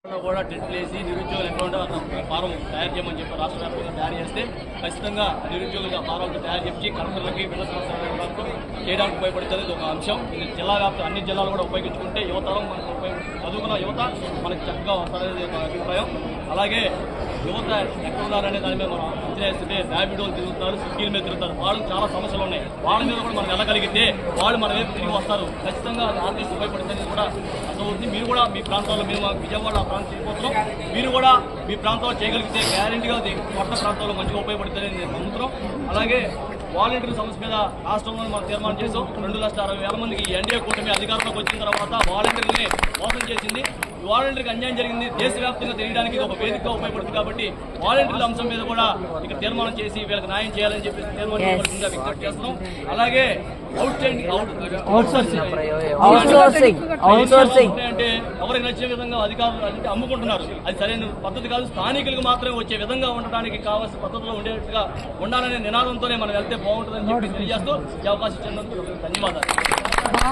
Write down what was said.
కూడా టెంట్లు వేసి నిరుద్యోగులు ఎక్కడ ఫారం తయారు చేయమని చెప్పి రాష్ట్ర వ్యాప్తంగా తయారు చేస్తే ఖచ్చితంగా నిరుద్యోగులుగా ఫారం తయారు చేసి కలెక్టర్లకి చేయడానికి ఉపయోగపడుతుంది. ఇది ఒక అంశం. ఇది జిల్లా వ్యాప్తంగా అన్ని జిల్లాలు కూడా ఉపయోగించుకుంటే యువతరం మనకు చదువుకున్న యువత మనకి చక్కగా వస్తారనేది ఒక అభిప్రాయం. అలాగే యువత ఎక్కడ ఉన్నారనే దాని మీద మనం అంచనా వేస్తుంటే ర్యాపిడోలు తిరుగుతున్నారు, స్విగ్గీల మీద తిరుగుతారు. వాళ్ళకి చాలా సమస్యలు ఉన్నాయి. వాళ్ళ మీద కూడా మనం వెళ్ళగలిగితే వాళ్ళు మన వైపు తిరిగి వస్తారు. ఖచ్చితంగా ఆర్థిక ఉపయోగపడుతుంది కూడా అర్థమవుతుంది. మీరు కూడా మీ ప్రాంతాల్లో మేము విజయవాడ ప్రాంతం చేయబోతున్నాం. మీరు కూడా మీ ప్రాంతంలో చేయగలిగితే గ్యారెంటీగా అది కొత్త ప్రాంతాల్లో మంచిగా ఉపయోగపడుతుందని నేను నమ్ముతున్నాం. అలాగే వాలంటీర్ సమస్య మీద రాష్ట్రంలో మనం తీర్మానం చేసాం. 2,60,000 మందికి ఎన్డీఏ కూటమి అధికారంలోకి వచ్చిన తర్వాత వాలంటీర్ని మోసం చేసింది. వాలంటీర్కి అన్యాయం జరిగింది. దేశవ్యాప్తంగా తెలియడానికి ఒక వేదికగా ఉపయోగపడుతుంది. కాబట్టి వాలంటీర్ల అంశం మీద కూడా ఇక్కడ తీర్మానం చేసి వీళ్ళకి న్యాయం చేయాలని చెప్పి తీర్మానం చేయవలసిందిగా విజ్ఞప్తి చేస్తున్నాం. అలాగే అంటే ఎవరికి నచ్చే విధంగా అధికారులు అంటే అమ్ముకుంటున్నారు. అది సరైన పద్ధతి కాదు. స్థానికులకు మాత్రమే వచ్చే విధంగా ఉండటానికి కావాల్సిన పద్ధతిలో ఉండేట్టుగా ఉండాలనే నినాదంతోనే మనం వెళ్తే బాగుంటుందని చెప్పి తెలియజేస్తూ ఈ అవకాశం ఇచ్చినందుకు ధన్యవాదాలు.